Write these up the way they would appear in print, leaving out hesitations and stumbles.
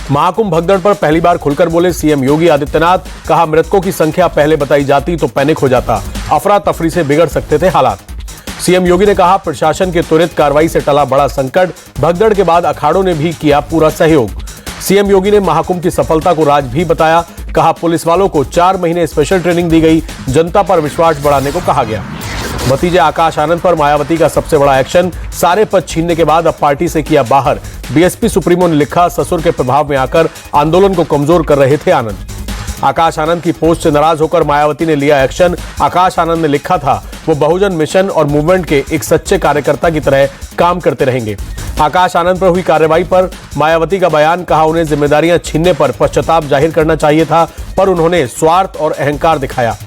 महाकुंभ भगदड़ पर पहली बार खुलकर बोले सीएम योगी आदित्यनाथ। कहा, मृतकों की संख्या पहले बताई जाती तो पैनिक हो जाता, अफरा तफरी से बिगड़ सकते थे हालात। सीएम योगी ने कहा, प्रशासन के त्वरित कार्रवाई से टला बड़ा संकट, भगदड़ के बाद अखाड़ों ने भी किया पूरा सहयोग। सीएम योगी ने महाकुंभ की सफलता को राज भी बताया। कहा, पुलिस वालों को 4 महीने स्पेशल ट्रेनिंग दी गई, जनता पर विश्वास बढ़ाने को कहा गया। भतीजे आकाश आनंद पर मायावती का सबसे बड़ा एक्शन, सारे पद छीनने के बाद अब पार्टी से किया बाहर। बीएसपी सुप्रीमो ने लिखा, ससुर के प्रभाव में आकर आंदोलन को कमजोर कर रहे थे आनंद। आकाश आनंद की पोस्ट से नाराज होकर मायावती ने लिया एक्शन। आकाश आनंद ने लिखा था, वो बहुजन मिशन और मूवमेंट के एक सच्चे कार्यकर्ता की तरह काम करते रहेंगे। आकाश आनंद पर हुई कार्रवाई पर मायावती का बयान। कहा, उन्हें जिम्मेदारियां छीनने पर पश्चाताप जाहिर करना चाहिए था, पर उन्होंने स्वार्थ और अहंकार दिखाया।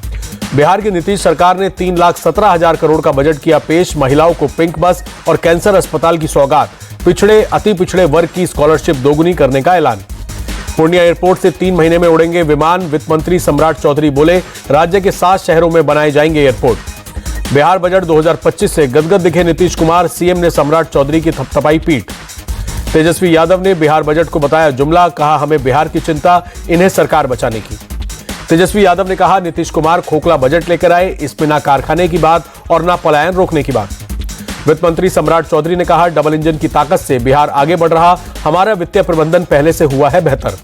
बिहार की नीतीश सरकार ने 3,17,000 करोड़ का बजट किया पेश। महिलाओं को पिंक बस और कैंसर अस्पताल की सौगात। पिछड़े अति पिछड़े वर्ग की स्कॉलरशिप दोगुनी करने का ऐलान। पूर्णिया एयरपोर्ट से 3 महीने में उड़ेंगे विमान। वित्त मंत्री सम्राट चौधरी बोले, राज्य के 7 शहरों में बनाए जाएंगे एयरपोर्ट। बिहार बजट 2025 से गदगद दिखे नीतीश कुमार। सीएम ने सम्राट चौधरी की थपथपाई पीठ। तेजस्वी यादव ने बिहार बजट को बताया जुमला। कहा, हमें बिहार की चिंता, इन्हें सरकार बचाने की। तेजस्वी यादव ने कहा, नीतीश कुमार खोखला बजट लेकर आए, इसमें ना कारखाने की बात और ना पलायन रोकने की बात। वित्त मंत्री सम्राट चौधरी ने कहा, डबल इंजन की ताकत से बिहार आगे बढ़ रहा, हमारा वित्तीय प्रबंधन पहले से हुआ है बेहतर।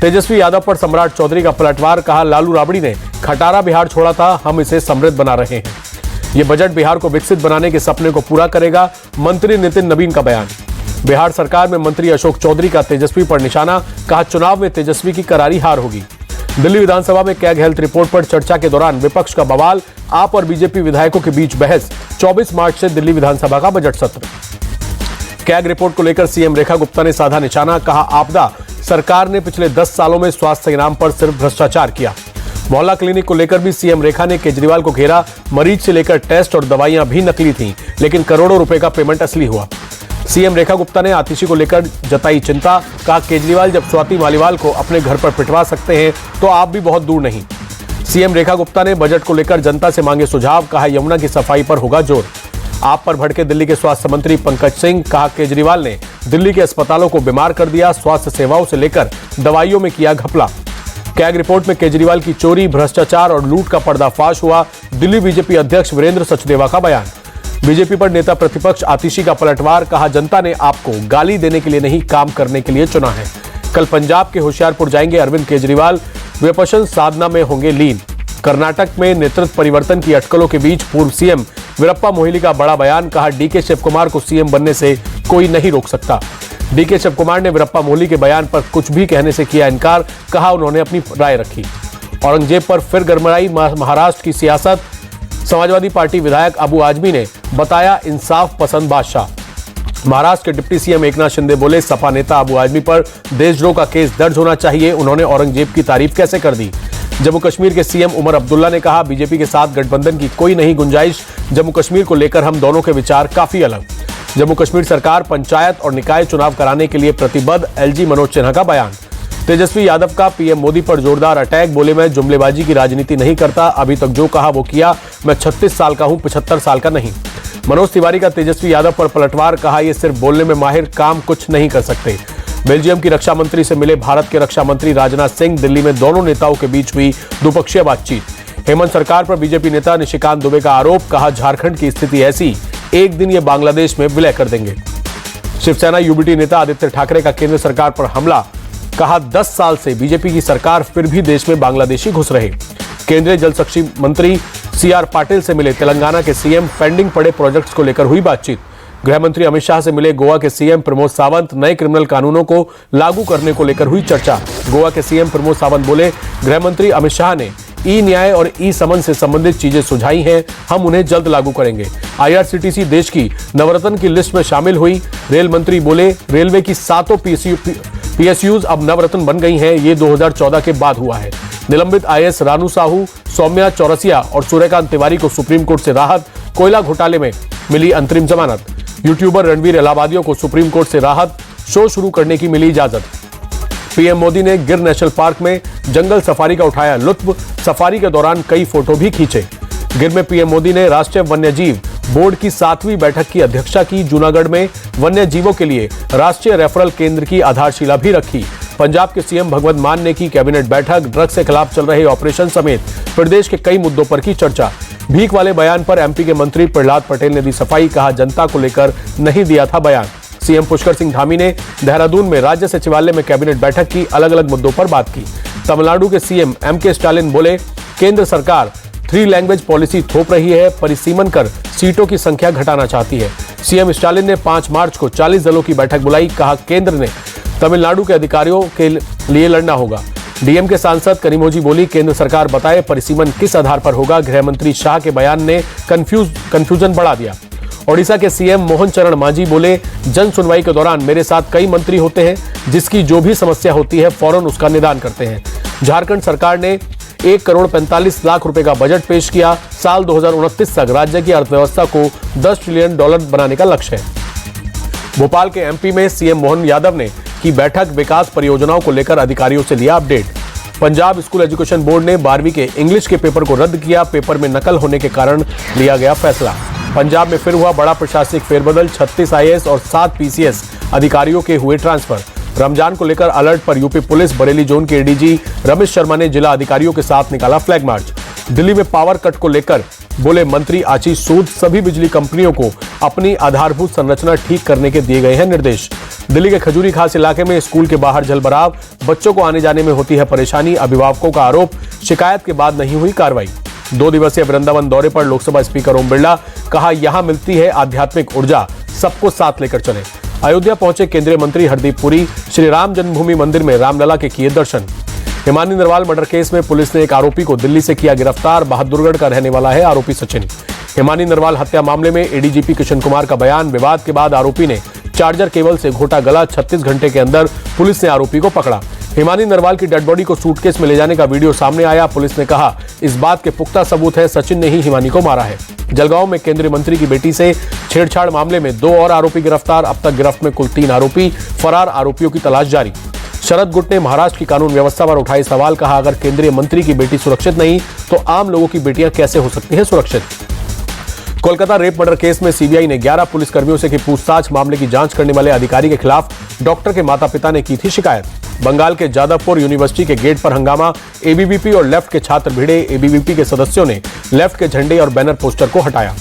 तेजस्वी यादव पर सम्राट चौधरी का पलटवार। कहा, लालू राबड़ी ने खटारा बिहार छोड़ा था, हम इसे समृद्ध बना रहे हैं। ये बजट बिहार को विकसित बनाने के सपने को पूरा करेगा। मंत्री नितिन नवीन का बयान। बिहार सरकार में मंत्री अशोक चौधरी का तेजस्वी पर निशाना। कहा, चुनाव में तेजस्वी की करारी हार होगी। दिल्ली विधानसभा में कैग हेल्थ रिपोर्ट पर चर्चा के दौरान विपक्ष का बवाल। आप और बीजेपी विधायकों के बीच बहस। 24 मार्च से दिल्ली विधानसभा का बजट सत्र। कैग रिपोर्ट को लेकर सीएम रेखा गुप्ता ने साधा निशाना। कहा, आपदा सरकार ने पिछले 10 सालों में स्वास्थ्य के नाम पर सिर्फ भ्रष्टाचार किया। मोहल्ला क्लिनिक को लेकर भी सीएम रेखा ने केजरीवाल को घेरा। मरीज से लेकर टेस्ट और दवाइयां भी नकली थीं, लेकिन करोड़ों रुपए का पेमेंट असली हुआ। सीएम रेखा गुप्ता ने आतिशी को लेकर जताई चिंता। कहा, केजरीवाल जब स्वाति मालीवाल को अपने घर पर पिटवा सकते हैं तो आप भी बहुत दूर नहीं। सीएम रेखा गुप्ता ने बजट को लेकर जनता से मांगे सुझाव। कहा, यमुना की सफाई पर होगा जोर। आप पर भड़के दिल्ली के स्वास्थ्य मंत्री पंकज सिंह। कहा, केजरीवाल ने दिल्ली के अस्पतालों को बीमार कर दिया, स्वास्थ्य सेवाओं से लेकर दवाइयों में किया घपला। कैग रिपोर्ट में केजरीवाल की चोरी, भ्रष्टाचार और लूट का पर्दाफाश हुआ। दिल्ली बीजेपी अध्यक्ष वीरेंद्र सचदेवा का बयान। बीजेपी पर नेता प्रतिपक्ष आतिशी का पलटवार। कहा, जनता ने आपको गाली देने के लिए नहीं, काम करने के लिए चुना है। कल पंजाब के होशियारपुर जाएंगे अरविंद केजरीवाल, विपश्यना साधना में होंगे लीन। कर्नाटक में नेतृत्व परिवर्तन की अटकलों के बीच पूर्व सीएम वीरप्पा मोइली का बड़ा बयान। कहा, डीके शिव कुमार को सीएम बनने से कोई नहीं रोक सकता। डीके शिव कुमार ने वीरप्पा मोइली के बयान पर कुछ भी कहने से किया इनकार। कहा, उन्होंने अपनी राय रखी। औरंगजेब पर फिर गरमाई महाराष्ट्र की सियासत। समाजवादी पार्टी विधायक अबू आजमी ने बताया इंसाफ पसंद बादशाह। महाराष्ट्र के डिप्टी सीएम एकनाथ शिंदे बोले, सपा नेता अबू आजमी पर देशद्रोह का केस दर्ज होना चाहिए, उन्होंने औरंगजेब की तारीफ कैसे कर दी। जम्मू कश्मीर के सीएम उमर अब्दुल्ला ने कहा, बीजेपी के साथ गठबंधन की कोई नहीं गुंजाइश। जम्मू कश्मीर को लेकर हम दोनों के विचार काफी अलग। जम्मू कश्मीर सरकार पंचायत और निकाय चुनाव कराने के लिए प्रतिबद्ध। एलजी मनोज सिन्हा का बयान। तेजस्वी यादव का पीएम मोदी पर जोरदार अटैक। बोले, मैं जुमलेबाजी की राजनीति नहीं करता, अभी तक जो कहा वो किया। मैं 36 साल का हूं, 75 साल का नहीं। मनोज तिवारी का तेजस्वी यादव पर पलटवार। कहा, ये सिर्फ बोलने में माहिर, काम कुछ नहीं कर सकते। बेल्जियम की रक्षा मंत्री से मिले भारत के रक्षा मंत्री राजनाथ सिंह। दिल्ली में दोनों नेताओं के बीच हुई द्विपक्षीय बातचीत। हेमंत सरकार पर बीजेपी नेता निशिकांत दुबे का आरोप। कहा, झारखंड की स्थिति ऐसी, एक दिन ये बांग्लादेश में विलय कर देंगे। शिवसेना यूबीटी नेता आदित्य ठाकरे का केंद्र सरकार पर हमला। कहा, 10 साल से बीजेपी की सरकार, फिर भी देश में बांग्लादेशी घुस रहे। केंद्रीय जल शक्ति मंत्री सीआर पाटिल से मिले तेलंगाना के सीएम। पेंडिंग पड़े प्रोजेक्ट्स को लेकर हुई बातचीत। गृह मंत्री अमित शाह से मिले गोवा के सीएम प्रमोद सावंत। नए क्रिमिनल कानूनों को लागू करने को लेकर हुई चर्चा। गोवा के सीएम प्रमोद सावंत बोले, गृह मंत्री अमित शाह ने ई न्याय और ई समन से संबंधित चीजें सुझाई हैं, हम उन्हें जल्द लागू करेंगे। आईआरसीटीसी देश की नवरत्न की लिस्ट में शामिल हुई। रेल मंत्री बोले, रेलवे की 7 पीएसयूज अब नवरत्न बन गई हैं, ये 2014 के बाद हुआ है। निलंबित आईएएस रानू साहू, सौम्या चौरसिया और सूर्यकांत तिवारी को सुप्रीम कोर्ट से राहत। कोयला घोटाले में मिली अंतरिम जमानत। यूट्यूबर रणवीर इलाहाबादियों को सुप्रीम कोर्ट से राहत। शो शुरू करने की मिली इजाजत। पीएम मोदी ने गिर नेशनल पार्क में जंगल सफारी का उठाया लुत्फ। सफारी के दौरान कई फोटो भी खींचे। गिर में पीएम मोदी ने राष्ट्रीय वन्यजीव बोर्ड की 7वीं बैठक की अध्यक्षता की। जूनागढ़ में वन्य जीवों के लिए राष्ट्रीय रेफरल केंद्र की आधारशिला भी रखी। पंजाब के सीएम भगवंत मान ने की कैबिनेट बैठक, ड्रग्स के खिलाफ चल रहे ऑपरेशन समेत प्रदेश के कई मुद्दों पर की चर्चा। भीख वाले बयान पर एमपी के मंत्री प्रहलाद पटेल ने दी सफाई, कहा जनता को लेकर नहीं दिया था बयान। सीएम पुष्कर सिंह धामी ने देहरादून में राज्य सचिवालय में कैबिनेट बैठक की, अलग अलग मुद्दों पर बात की। तमिलनाडु के सीएम एमके स्टालिन बोले, केंद्र सरकार 3 लैंग्वेज पॉलिसी थोप रही है, परिसीमन कर सीटों की संख्या घटाना चाहती है। सीएम स्टालिन ने 5 मार्च को 40 दलों की बैठक बुलाई, कहा केंद्र ने तमिलनाडु के अधिकारियों के लिए लड़ना होगा। डीएम के सांसद कनिमोझी बोली, केंद्र सरकार बताए परिसीमन किस आधार पर होगा। गृह मंत्री शाह के बयान ने कंफ्यूजन बढ़ा दिया। ओडिशा के सीएम मोहन चरण मांझी बोले, जन सुनवाई के दौरान मेरे साथ कई मंत्री होते हैं, जिसकी जो भी समस्या होती है फौरन उसका निदान करते हैं। झारखंड सरकार ने 1,45,00,000 रुपए का बजट पेश किया। साल 2029 तक राज्य की अर्थव्यवस्था को $10 ट्रिलियन बनाने का लक्ष्य है। भोपाल के एमपी में सीएम मोहन यादव ने की बैठक, विकास परियोजनाओं को लेकर अधिकारियों से लिया update. Punjab school education board ने 12वीं के इंग्लिश के पेपर को रद्द किया, पेपर में नकल होने के कारण लिया गया फैसला। पंजाब में फिर हुआ बड़ा प्रशासनिक फेरबदल, 36 आईएएस और 7 पीसीएस अधिकारियों के हुए ट्रांसफर। रमजान को लेकर अलर्ट पर यूपी पुलिस, बरेली जोन के एडीजी रमेश शर्मा ने जिला अधिकारियों के साथ निकाला फ्लैग मार्च। दिल्ली में पावर कट को लेकर बोले मंत्री आशीष सूद, सभी बिजली कंपनियों को अपनी आधारभूत संरचना ठीक करने के दिए गए हैं निर्देश। दिल्ली के खजूरी खास इलाके में स्कूल के बाहर जलभराव, बच्चों को आने जाने में होती है परेशानी, अभिभावकों का आरोप, शिकायत के बाद नहीं हुई कार्रवाई। 2 दिवसीय वृंदावन दौरे पर लोकसभा स्पीकर ओम बिरला, कहा यहां मिलती है आध्यात्मिक ऊर्जा, सबको साथ लेकर चले। अयोध्या पहुंचे केंद्रीय मंत्री हरदीप पुरी, श्री राम जन्मभूमि मंदिर में रामलला के किए दर्शन। हिमानी नरवाल मर्डर केस में पुलिस ने एक आरोपी को दिल्ली से किया गिरफ्तार, बहादुरगढ़ का रहने वाला है आरोपी सचिन। हिमानी नरवाल हत्या मामले में एडीजीपी किशन कुमार का बयान, विवाद के बाद आरोपी ने चार्जर केबल से घोटा गला, 36 घंटे के अंदर पुलिस ने आरोपी को पकड़ा। हिमानी नरवाल की डेड बॉडी को सूटकेस में ले जाने का वीडियो सामने आया, पुलिस ने कहा इस बात के पुख्ता सबूत है सचिन ने ही हिमानी को मारा है। जलगांव में केंद्रीय मंत्री की बेटी से छेड़छाड़ मामले में 2 और आरोपी गिरफ्तार, अब तक गिरफ्त में कुल 3 आरोपी, फरार आरोपियों की तलाश जारी। शरद गुट ने महाराष्ट्र की कानून व्यवस्था पर उठाए सवाल, कहा अगर केंद्रीय मंत्री की बेटी सुरक्षित नहीं तो आम लोगों की बेटियां कैसे हो सकती हैं सुरक्षित। कोलकाता रेप मर्डर केस में सीबीआई ने 11 पुलिसकर्मियों से की पूछताछ, मामले की जांच करने वाले अधिकारी के खिलाफ डॉक्टर के माता-पिता ने की थी शिकायत। बंगाल के जादवपुर यूनिवर्सिटी के गेट पर हंगामा, एबीवीपी और लेफ्ट के छात्र भिड़े, एबीवीपी के सदस्यों ने लेफ्ट के झंडे और बैनर पोस्टर को हटाया।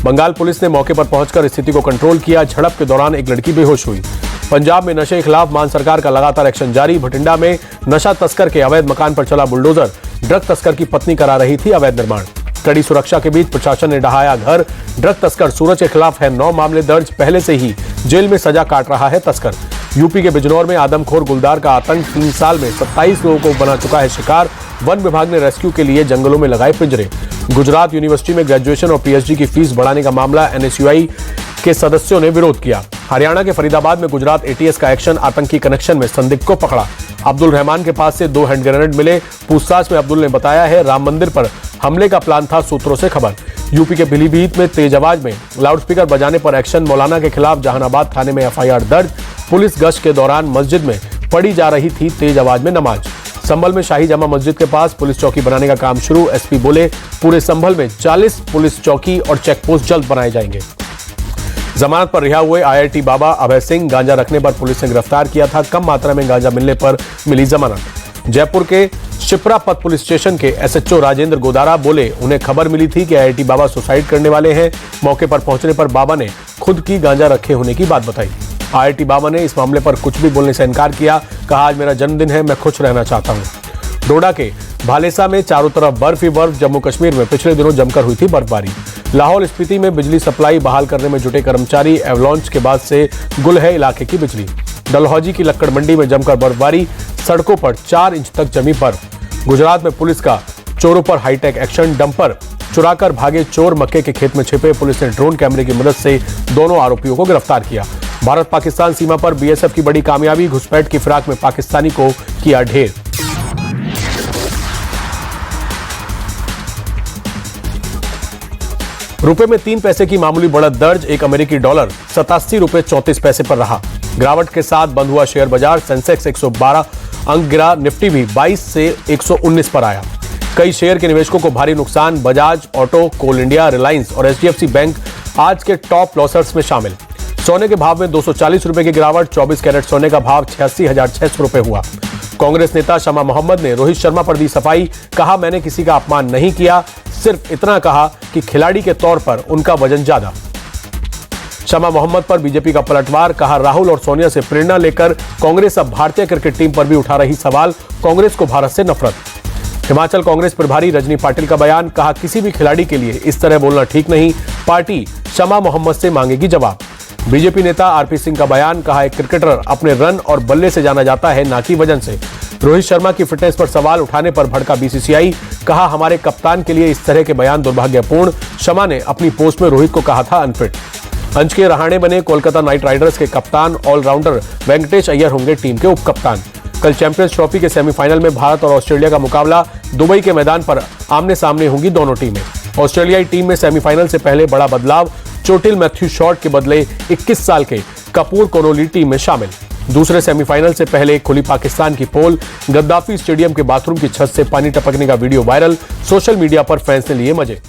बंगाल पुलिस ने मौके पर पहुंचकर स्थिति को कंट्रोल किया, झड़प के दौरान एक लड़की बेहोश हुई। पंजाब में नशे के खिलाफ मान सरकार का लगातार एक्शन जारी, भटिंडा में नशा तस्कर के अवैध मकान पर चला बुलडोजर, ड्रग तस्कर की पत्नी करा रही थी अवैध निर्माण। कड़ी सुरक्षा के बीच प्रशासन ने ढहाया घर, ड्रग तस्कर सूरज के खिलाफ है 9 मामले दर्ज, पहले से ही जेल में सजा काट रहा है तस्कर। यूपी के बिजनौर में आदमखोर गुलदार का आतंक, 3 साल में 27 लोगों को बना चुका है शिकार, वन विभाग ने रेस्क्यू के लिए जंगलों में लगाए पिंजरे। गुजरात यूनिवर्सिटी में ग्रेजुएशन और पीएचडी की फीस बढ़ाने का मामला, एनएसयूआई के सदस्यों ने विरोध किया। हरियाणा के फरीदाबाद में गुजरात एटीएस का एक्शन, आतंकी कनेक्शन में संदिग्ध को पकड़ा। अब्दुल रहमान के पास से 2 हैंड ग्रेनेड मिले, पूछताछ में अब्दुल ने बताया है राम मंदिर पर हमले का प्लान था, सूत्रों से खबर। यूपी के पीलीभीत में तेज आवाज में लाउडस्पीकर बजाने पर एक्शन, मौलाना के खिलाफ जहानाबाद थाने में एफआईआर दर्ज। पुलिस गश्त के दौरान मस्जिद में पढ़ी जा रही थी तेज आवाज में नमाज। संभल में शाही जामा मस्जिद के पास पुलिस चौकी बनाने का काम शुरू, एसपी बोले पूरे संभल में 40 पुलिस चौकी और चेकपोस्ट जल्द बनाए जाएंगे। जमानत पर रिहा हुए आईआईटी बाबा अभय सिंह, गांजा रखने पर पुलिस ने गिरफ्तार किया था, कम मात्रा में गांजा मिलने पर मिली जमानत। जयपुर के शिप्रा पथ पुलिस स्टेशन के एसएचओ राजेंद्र गोदारा बोले उन्हें खबर मिली थी कि आईआईटी बाबा सुसाइड करने वाले हैं। मौके पर पहुंचने पर बाबा ने खुद की गांजा रखे होने की बात बताई। आईआईटी बाबा ने इस मामले पर कुछ भी बोलने से इनकार किया, कहा आज मेरा जन्मदिन है, मैं खुश रहना चाहता हूं। डोडा के भालेसा में चारों तरफ बर्फ ही बर्फ, जम्मू कश्मीर में पिछले दिनों जमकर हुई थी बर्फबारी। लाहौल स्पीति में बिजली सप्लाई बहाल करने में जुटे कर्मचारी, एवलॉन्च के बाद से गुल है इलाके की बिजली। डलहौजी की लक्कड़ मंडी में जमकर बर्फबारी, सड़कों पर 4 इंच तक जमी बर्फ। गुजरात में पुलिस का चोरों पर हाईटेक एक्शन, डंपर चुराकर भागे चोर मक्के के खेत में छिपे, पुलिस ने ड्रोन कैमरे की मदद से दोनों आरोपियों को गिरफ्तार किया। भारत पाकिस्तान सीमा पर बीएसएफ की बड़ी कामयाबी, घुसपैठ की फिराक में पाकिस्तानी को किया ढेर। रुपए में 3 पैसे की मामूली बढ़त दर्ज, एक अमेरिकी डॉलर 87 रुपए 34 पैसे पर रहा। गिरावट के साथ बंद हुआ शेयर बाजार, सेंसेक्स 112 अंक गिरा, निफ्टी भी 22 से 119 पर आया। कई शेयर के निवेशकों को भारी नुकसान, बजाज ऑटो, कोल इंडिया, रिलायंस और एचडीएफसी बैंक आज के टॉप लॉसर्स में शामिल। सोने के भाव में 240 रुपए की गिरावट, 24 कैरेट सोने का भाव 86,600 रुपए हुआ। कांग्रेस नेता शमा मोहम्मद ने रोहित शर्मा पर दी सफाई, कहा मैंने किसी का अपमान नहीं किया, सिर्फ इतना कहा कि खिलाड़ी के तौर पर उनका वजन ज्यादा। शमा मोहम्मद पर बीजेपी का पलटवार, कहा राहुल और सोनिया से प्रेरणा लेकर कांग्रेस अब भारतीय क्रिकेट टीम पर भी उठा रही सवाल, कांग्रेस को भारत से नफरत। हिमाचल कांग्रेस प्रभारी रजनी पाटिल का बयान, कहा किसी भी खिलाड़ी के लिए इस तरह बोलना ठीक नहीं, पार्टी शमा मोहम्मद से मांगेगी जवाब। बीजेपी नेता आरपी सिंह का बयान, कहा एक क्रिकेटर अपने रन और बल्ले से जाना जाता है, ना कि वजन से। रोहित शर्मा की फिटनेस पर सवाल उठाने पर भड़का बीसीसीआई, कहा हमारे कप्तान के लिए इस तरह के बयान दुर्भाग्यपूर्ण। शमा ने अपनी पोस्ट में रोहित को कहा था अनफिट। अंश के रहाणे बने कोलकाता नाइट राइडर्स के कप्तान, ऑलराउंडर वेंकटेश अय्यर होंगे टीम के उप कप्तान। कल चैंपियंस ट्रॉफी के सेमीफाइनल में भारत और ऑस्ट्रेलिया का मुकाबला, दुबई के मैदान पर आमने सामने होंगी दोनों टीमें। ऑस्ट्रेलियाई टीम में सेमीफाइनल से पहले बड़ा बदलाव, चोटिल मैथ्यू शॉर्ट के बदले 21 साल के कपूर कोनोली टीम में शामिल। दूसरे सेमीफाइनल से पहले खुली पाकिस्तान की पोल, गद्दाफी स्टेडियम के बाथरूम की छत से पानी टपकने का वीडियो वायरल, सोशल मीडिया पर फैंस ने लिए मजे।